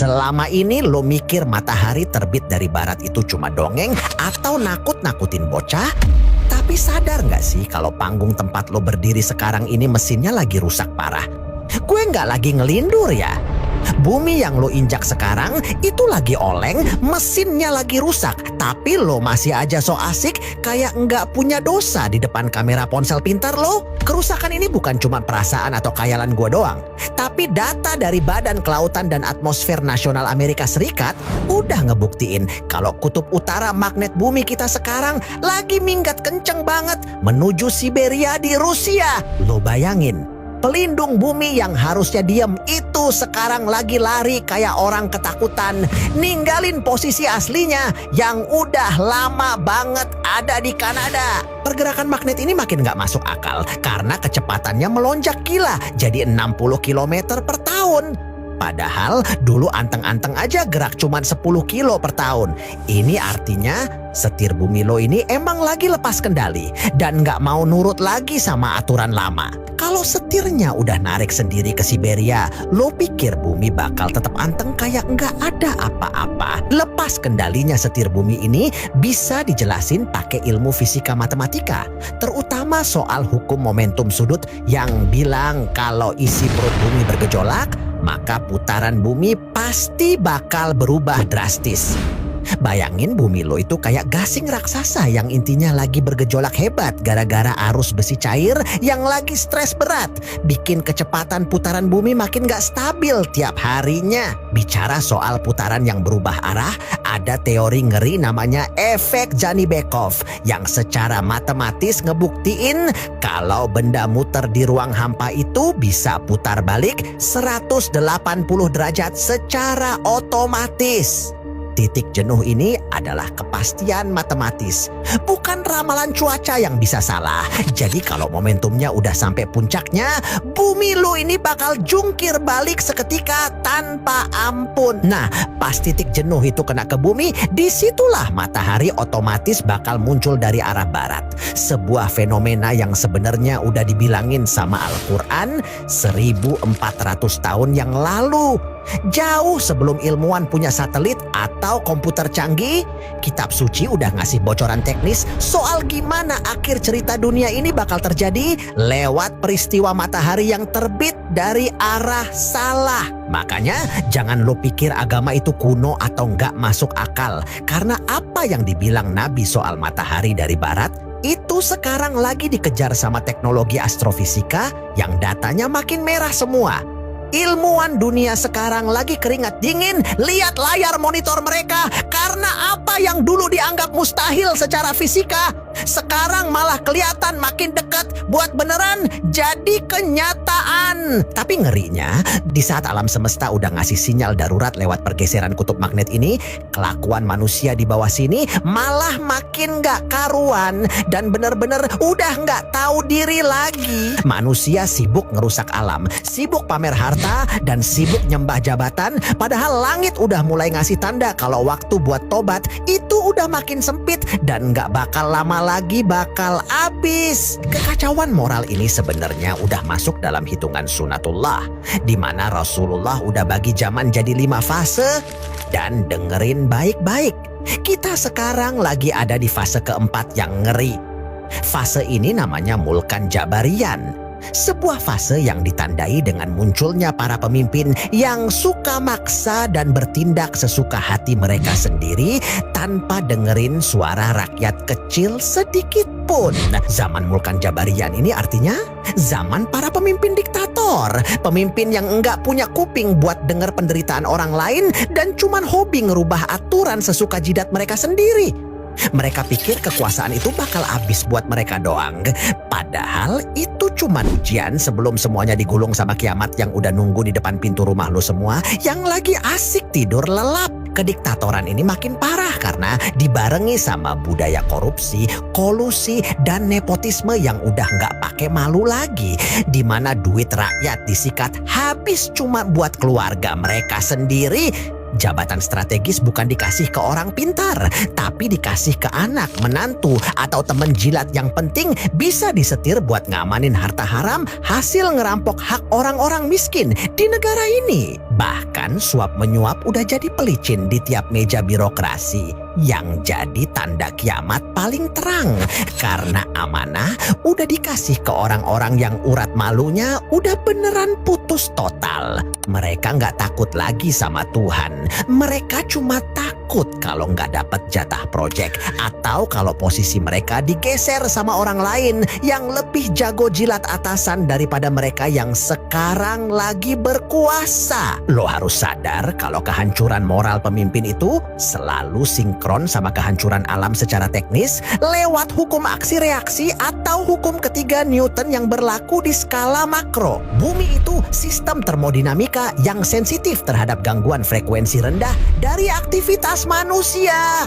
Selama ini lo mikir matahari terbit dari barat itu cuma dongeng atau nakut-nakutin bocah? Tapi sadar nggak sih kalau panggung tempat lo berdiri sekarang ini mesinnya lagi rusak parah? Gue nggak lagi ngelindur ya. Bumi yang lo injak sekarang itu lagi oleng, mesinnya lagi rusak. Tapi lo masih aja so asik kayak nggak punya dosa di depan kamera ponsel pintar lo. Kerusakan ini bukan cuma perasaan atau khayalan gue doang. Tapi data dari Badan Kelautan dan Atmosfer Nasional Amerika Serikat udah ngebuktiin kalau kutub utara magnet bumi kita sekarang lagi minggat kenceng banget menuju Siberia di Rusia. Lo bayangin, pelindung bumi yang harusnya diem itu sekarang lagi lari kayak orang ketakutan, ninggalin posisi aslinya yang udah lama banget ada di Kanada. Pergerakan magnet ini makin gak masuk akal karena kecepatannya melonjak gila jadi 60 km per tahun. Padahal dulu anteng-anteng aja gerak cuma 10 kilo per tahun. Ini artinya setir bumi lo ini emang lagi lepas kendali dan gak mau nurut lagi sama aturan lama. Kalau setirnya udah narik sendiri ke Siberia, lo pikir bumi bakal tetap anteng kayak nggak ada apa-apa? Lepas kendalinya setir bumi ini bisa dijelasin pakai ilmu fisika matematika, terutama soal hukum momentum sudut yang bilang kalau isi perut bumi bergejolak, maka putaran bumi pasti bakal berubah drastis. Bayangin bumi lo itu kayak gasing raksasa yang intinya lagi bergejolak hebat gara-gara arus besi cair yang lagi stres berat. Bikin kecepatan putaran bumi makin gak stabil tiap harinya. Bicara soal putaran yang berubah arah, ada teori ngeri namanya efek Janibekov yang secara matematis ngebuktiin kalau benda muter di ruang hampa itu bisa putar balik 180 derajat secara otomatis. Titik jenuh ini adalah kepastian matematis, bukan ramalan cuaca yang bisa salah. Jadi kalau momentumnya udah sampai puncaknya, bumi lu ini bakal jungkir balik seketika tanpa ampun. Nah, pas titik jenuh itu kena ke bumi, disitulah matahari otomatis bakal muncul dari arah barat. Sebuah fenomena yang sebenarnya udah dibilangin sama Al-Quran 1400 tahun yang lalu. Jauh sebelum ilmuwan punya satelit atau komputer canggih, kitab suci udah ngasih bocoran teknis soal gimana akhir cerita dunia ini bakal terjadi lewat peristiwa matahari yang terbit dari arah salah. Makanya jangan lo pikir agama itu kuno atau nggak masuk akal, karena apa yang dibilang Nabi soal matahari dari barat itu sekarang lagi dikejar sama teknologi astrofisika yang datanya makin merah semua. Ilmuwan dunia sekarang lagi keringat dingin lihat layar monitor mereka karena apa yang dulu dianggap mustahil secara fisika sekarang malah kelihatan makin dekat buat beneran jadi kenyataan. Tapi ngerinya, di saat alam semesta udah ngasih sinyal darurat lewat pergeseran kutub magnet ini, kelakuan manusia di bawah sini malah makin gak karuan dan bener-bener udah gak tahu diri lagi. Manusia sibuk ngerusak alam, sibuk pamer harta, dan sibuk nyembah jabatan, padahal langit udah mulai ngasih tanda kalau waktu buat tobat itu udah makin sempit dan gak bakal lama lagi bakal habis. Kekacauan moral ini sebenarnya udah masuk dalam hitungan sunatullah, di mana Rasulullah udah bagi zaman jadi 5 fase. Dan dengerin baik-baik, kita sekarang lagi ada di fase keempat yang ngeri. Fase ini namanya Mulkan Jabarian. Sebuah fase yang ditandai dengan munculnya para pemimpin yang suka maksa dan bertindak sesuka hati mereka sendiri tanpa dengerin suara rakyat kecil sedikit pun. Zaman Mulkan Jabarian ini artinya zaman para pemimpin diktator. Pemimpin yang enggak punya kuping buat denger penderitaan orang lain dan cuman hobi ngerubah aturan sesuka jidat mereka sendiri. Mereka pikir kekuasaan itu bakal habis buat mereka doang. Padahal itu cuma ujian sebelum semuanya digulung sama kiamat yang udah nunggu di depan pintu rumah lo semua yang lagi asik tidur lelap. Kediktatoran ini makin parah karena dibarengi sama budaya korupsi, kolusi, dan nepotisme yang udah nggak pakai malu lagi. Di mana duit rakyat disikat habis cuma buat keluarga mereka sendiri. Jabatan strategis bukan dikasih ke orang pintar, tapi dikasih ke anak, menantu, atau temen jilat yang penting bisa disetir buat ngamanin harta haram hasil ngerampok hak orang-orang miskin di negara ini. Bahkan suap menyuap udah jadi pelicin di tiap meja birokrasi. Yang jadi tanda kiamat paling terang. Karena amanah udah dikasih ke orang-orang yang urat malunya udah beneran putus total. Mereka nggak takut lagi sama Tuhan. Mereka cuma takut kalau nggak dapat jatah proyek. Atau kalau posisi mereka digeser sama orang lain yang lebih jago jilat atasan daripada mereka yang sekarang lagi berkuasa. Lo harus sadar kalau kehancuran moral pemimpin itu selalu sinkron sama kehancuran alam secara teknis lewat hukum aksi reaksi atau hukum ketiga Newton yang berlaku di skala makro. Bumi itu sistem termodinamika yang sensitif terhadap gangguan frekuensi rendah dari aktivitas manusia.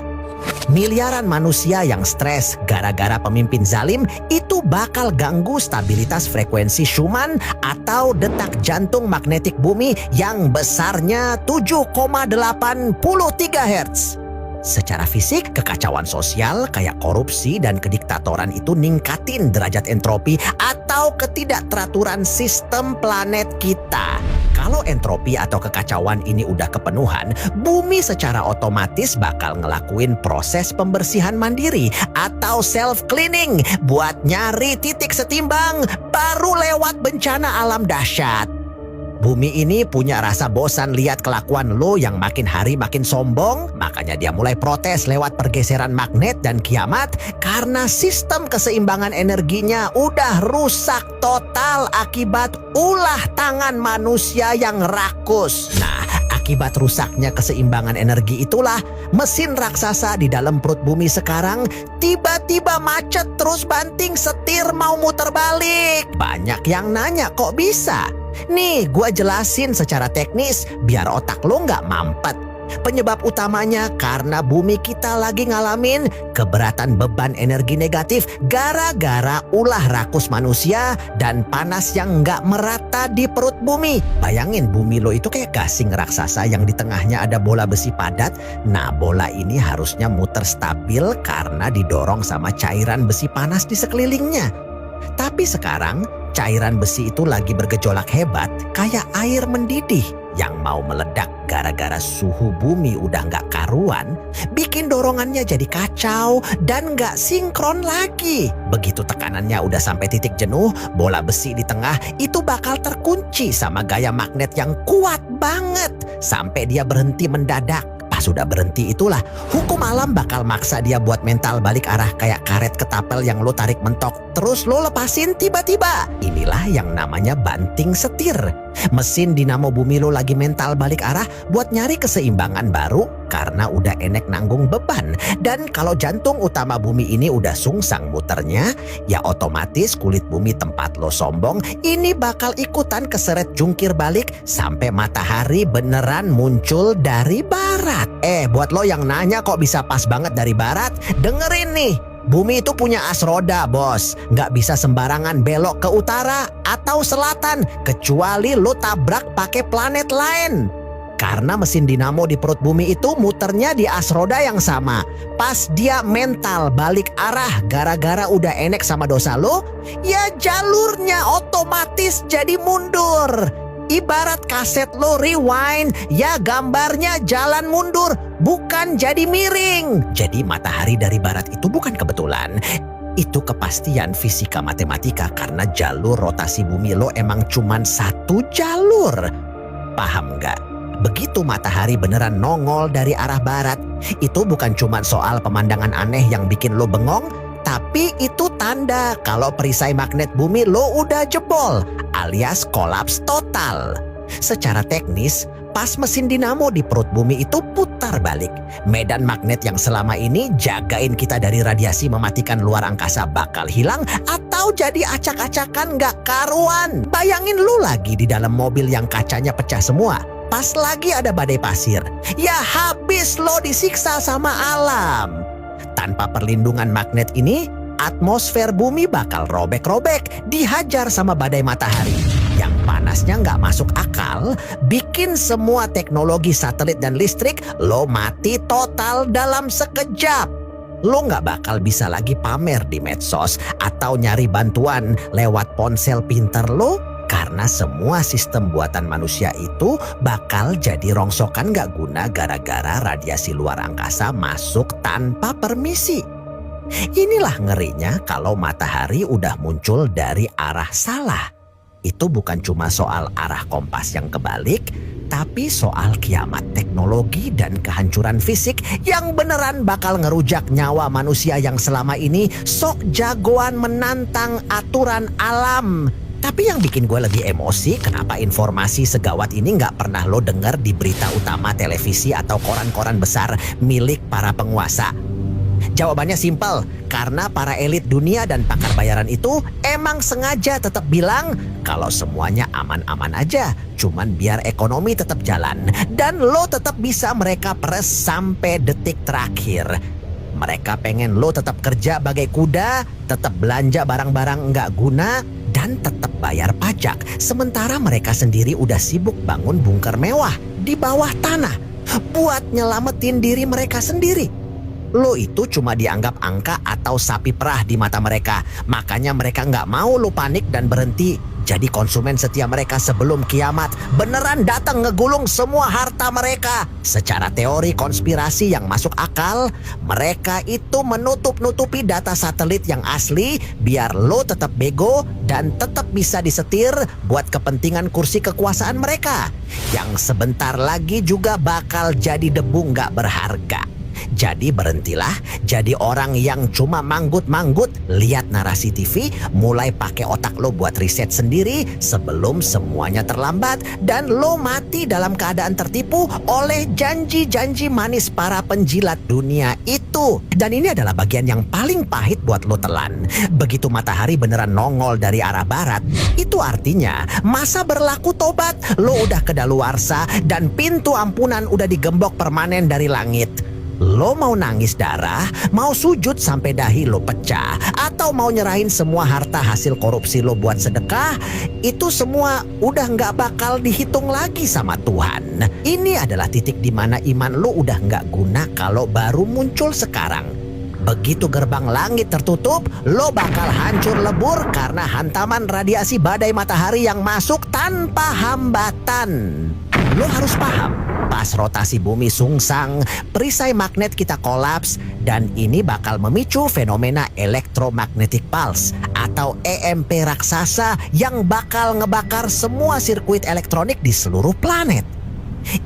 Miliaran manusia yang stres gara-gara pemimpin zalim itu bakal ganggu stabilitas frekuensi Schumann atau detak jantung magnetik bumi yang besarnya 7,83 Hz. Secara fisik, kekacauan sosial kayak korupsi dan kediktatoran itu ningkatin derajat entropi atau ketidakteraturan sistem planet kita. Kalau entropi atau kekacauan ini udah kepenuhan, bumi secara otomatis bakal ngelakuin proses pembersihan mandiri atau self-cleaning buat nyari titik setimbang baru lewat bencana alam dahsyat. Bumi ini punya rasa bosan lihat kelakuan lo yang makin hari makin sombong, makanya dia mulai protes lewat pergeseran magnet dan kiamat karena sistem keseimbangan energinya udah rusak total akibat ulah tangan manusia yang rakus. Nah, akibat rusaknya keseimbangan energi itulah mesin raksasa di dalam perut bumi sekarang tiba-tiba macet terus banting setir mau muter balik. Banyak yang nanya kok bisa? Nih, gua jelasin secara teknis biar otak lo nggak mampet. Penyebab utamanya karena bumi kita lagi ngalamin keberatan beban energi negatif gara-gara ulah rakus manusia dan panas yang nggak merata di perut bumi. Bayangin bumi lo itu kayak gasing raksasa yang di tengahnya ada bola besi padat. Nah, bola ini harusnya muter stabil karena didorong sama cairan besi panas di sekelilingnya. Tapi sekarang cairan besi itu lagi bergejolak hebat kayak air mendidih yang mau meledak gara-gara suhu bumi udah nggak karuan, bikin dorongannya jadi kacau dan nggak sinkron lagi. Begitu tekanannya udah sampai titik jenuh, bola besi di tengah itu bakal terkunci sama gaya magnet yang kuat banget sampai dia berhenti mendadak. Pas sudah berhenti itulah hukum alam bakal maksa dia buat mental balik arah kayak karet ketapel yang lo tarik mentok terus lo lepasin tiba-tiba. Inilah yang namanya banting setir. Mesin dinamo bumi lo lagi mental balik arah buat nyari keseimbangan baru karena udah enek nanggung beban. Dan kalau jantung utama bumi ini udah sungsang muternya, ya otomatis kulit bumi tempat lo sombong ini bakal ikutan keseret jungkir balik sampai matahari beneran muncul dari barat. Buat lo yang nanya kok bisa pas banget dari barat, dengerin nih. Bumi itu punya as roda, bos. Nggak bisa sembarangan belok ke utara atau selatan kecuali lo tabrak pakai planet lain. Karena mesin dinamo di perut bumi itu muternya di as roda yang sama. Pas dia mental balik arah gara-gara udah enek sama dosa lo, ya jalurnya otomatis jadi mundur. Ibarat kaset lo rewind, ya gambarnya jalan mundur, bukan jadi miring. Jadi matahari dari barat itu bukan kebetulan. Itu kepastian fisika matematika karena jalur rotasi bumi lo emang cuman satu jalur. Paham nggak? Begitu matahari beneran nongol dari arah barat, itu bukan cuma soal pemandangan aneh yang bikin lo bengong, tapi itu tanda kalau perisai magnet bumi lo udah jebol alias kolaps total. Secara teknis, pas mesin dinamo di perut bumi itu putar balik, medan magnet yang selama ini jagain kita dari radiasi mematikan luar angkasa bakal hilang atau jadi acak-acakan gak karuan. Bayangin lu lagi di dalam mobil yang kacanya pecah semua. Pas lagi ada badai pasir, ya habis lo disiksa sama alam. Tanpa perlindungan magnet ini, atmosfer bumi bakal robek-robek, dihajar sama badai matahari. Yang panasnya nggak masuk akal, bikin semua teknologi satelit dan listrik lo mati total dalam sekejap. Lo nggak bakal bisa lagi pamer di medsos atau nyari bantuan lewat ponsel pinter lo Karena semua sistem buatan manusia itu bakal jadi rongsokan gak guna gara-gara radiasi luar angkasa masuk tanpa permisi. Inilah ngerinya kalau matahari udah muncul dari arah salah. Itu bukan cuma soal arah kompas yang kebalik, tapi soal kiamat teknologi dan kehancuran fisik yang beneran bakal ngerujak nyawa manusia yang selama ini sok jagoan menantang aturan alam. Tapi yang bikin gue lebih emosi, kenapa informasi segawat ini nggak pernah lo denger di berita utama televisi atau koran-koran besar milik para penguasa? Jawabannya simpel, karena para elit dunia dan pakar bayaran itu emang sengaja tetap bilang kalau semuanya aman-aman aja, cuman biar ekonomi tetap jalan dan lo tetap bisa mereka peres sampai detik terakhir. Mereka pengen lo tetap kerja bagai kuda, tetap belanja barang-barang nggak guna, dan tetap bayar pajak. Sementara mereka sendiri udah sibuk bangun bunker mewah di bawah tanah buat nyelamatin diri mereka sendiri. Lo itu cuma dianggap angka atau sapi perah di mata mereka. Makanya mereka nggak mau lo panik dan berhenti jadi konsumen setia mereka sebelum kiamat beneran datang ngegulung semua harta mereka. Secara teori konspirasi yang masuk akal, mereka itu menutup-nutupi data satelit yang asli biar lo tetap bego dan tetap bisa disetir buat kepentingan kursi kekuasaan mereka. Yang sebentar lagi juga bakal jadi debu nggak berharga. Jadi berhentilah jadi orang yang cuma manggut-manggut lihat narasi TV, mulai pakai otak lo buat riset sendiri sebelum semuanya terlambat dan lo mati dalam keadaan tertipu oleh janji-janji manis para penjilat dunia itu. Dan ini adalah bagian yang paling pahit buat lo telan. Begitu matahari beneran nongol dari arah barat, itu artinya masa berlaku tobat lo udah kedaluarsa dan pintu ampunan udah digembok permanen dari langit. Lo mau nangis darah, mau sujud sampai dahi lo pecah, atau mau nyerahin semua harta hasil korupsi lo buat sedekah, itu semua udah nggak bakal dihitung lagi sama Tuhan. Ini adalah titik di mana iman lo udah nggak guna kalau baru muncul sekarang. Begitu gerbang langit tertutup, lo bakal hancur lebur karena hantaman radiasi badai matahari yang masuk tanpa hambatan. Lo harus paham, pas rotasi bumi sungsang, perisai magnet kita kolaps dan ini bakal memicu fenomena electromagnetic pulse atau EMP raksasa yang bakal ngebakar semua sirkuit elektronik di seluruh planet.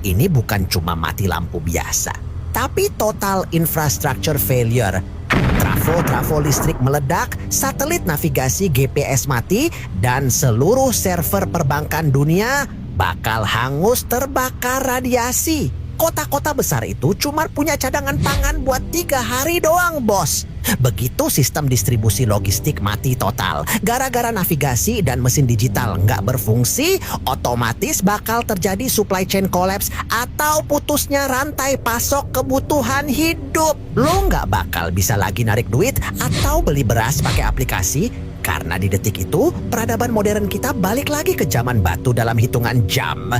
Ini bukan cuma mati lampu biasa, tapi total infrastructure failure. Trafo listrik meledak, satelit navigasi GPS mati, dan seluruh server perbankan dunia bakal hangus terbakar radiasi. Kota-kota besar itu cuma punya cadangan pangan buat 3 hari doang, bos. Begitu sistem distribusi logistik mati total, gara-gara navigasi dan mesin digital nggak berfungsi, otomatis bakal terjadi supply chain collapse atau putusnya rantai pasok kebutuhan hidup. Lo nggak bakal bisa lagi narik duit atau beli beras pakai aplikasi, karena di detik itu peradaban modern kita balik lagi ke zaman batu dalam hitungan jam.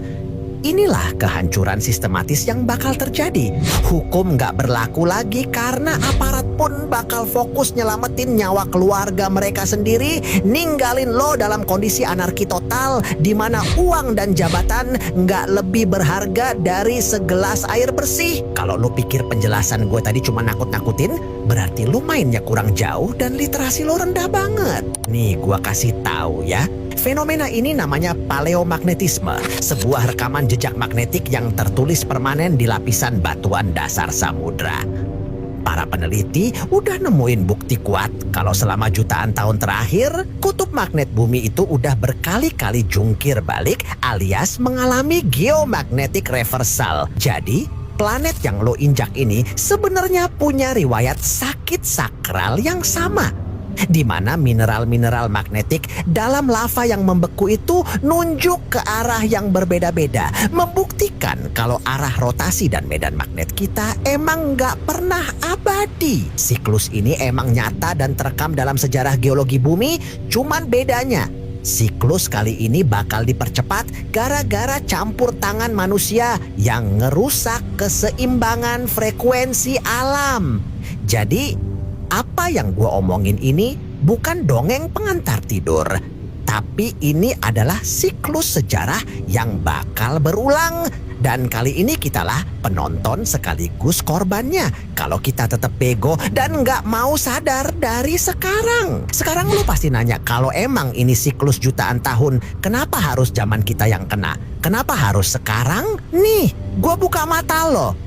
Inilah kehancuran sistematis yang bakal terjadi. Hukum nggak berlaku lagi karena aparat pun bakal fokus nyelamatin nyawa keluarga mereka sendiri, ninggalin lo dalam kondisi anarki total di mana uang dan jabatan nggak lebih berharga dari segelas air bersih. Kalau lo pikir penjelasan gue tadi cuma nakut-nakutin, berarti lo mainnya kurang jauh dan literasi lo rendah banget. Nih gue kasih tahu ya. Fenomena ini namanya paleomagnetisme, sebuah rekaman jejak magnetik yang tertulis permanen di lapisan batuan dasar samudra. Para peneliti udah nemuin bukti kuat kalau selama jutaan tahun terakhir, kutub magnet bumi itu udah berkali-kali jungkir balik alias mengalami geomagnetic reversal. Jadi, planet yang lo injak ini sebenarnya punya riwayat sakit sakral yang sama, di mana mineral-mineral magnetik dalam lava yang membeku itu nunjuk ke arah yang berbeda-beda, membuktikan kalau arah rotasi dan medan magnet kita emang nggak pernah abadi. Siklus ini emang nyata dan terekam dalam sejarah geologi bumi, cuman bedanya siklus kali ini bakal dipercepat gara-gara campur tangan manusia yang ngerusak keseimbangan frekuensi alam. Jadi apa yang gue omongin ini bukan dongeng pengantar tidur. Tapi ini adalah siklus sejarah yang bakal berulang. Dan kali ini kitalah penonton sekaligus korbannya. Kalau kita tetap bego dan nggak mau sadar dari sekarang. Sekarang lu pasti nanya, kalau emang ini siklus jutaan tahun, kenapa harus zaman kita yang kena? Kenapa harus sekarang? Nih, gua buka mata lo.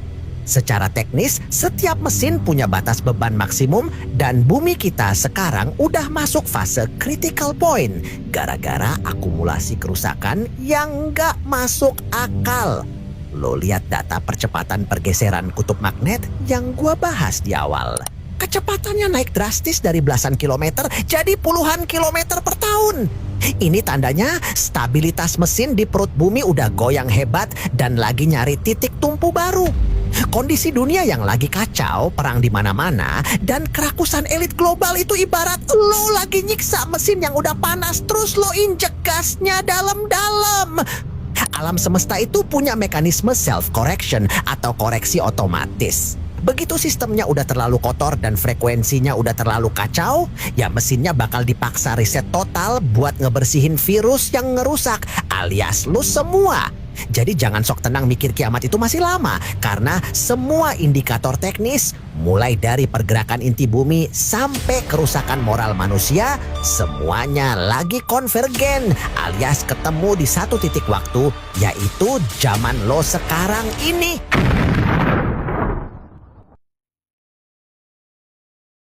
Secara teknis, setiap mesin punya batas beban maksimum dan bumi kita sekarang udah masuk fase critical point gara-gara akumulasi kerusakan yang nggak masuk akal. Lo lihat data percepatan pergeseran kutub magnet yang gua bahas di awal. Kecepatannya naik drastis dari belasan kilometer jadi puluhan kilometer per tahun. Ini tandanya stabilitas mesin di perut bumi udah goyang hebat dan lagi nyari titik tumpu baru. Kondisi dunia yang lagi kacau, perang di mana-mana, dan kerakusan elit global itu ibarat lo lagi nyiksa mesin yang udah panas terus lo injek gasnya dalam-dalam. Alam semesta itu punya mekanisme self-correction atau koreksi otomatis. Begitu sistemnya udah terlalu kotor dan frekuensinya udah terlalu kacau, ya mesinnya bakal dipaksa riset total buat ngebersihin virus yang ngerusak, alias lu semua. Jadi jangan sok tenang mikir kiamat itu masih lama, karena semua indikator teknis, mulai dari pergerakan inti bumi sampai kerusakan moral manusia, semuanya lagi konvergen, alias ketemu di satu titik waktu, yaitu zaman lo sekarang ini.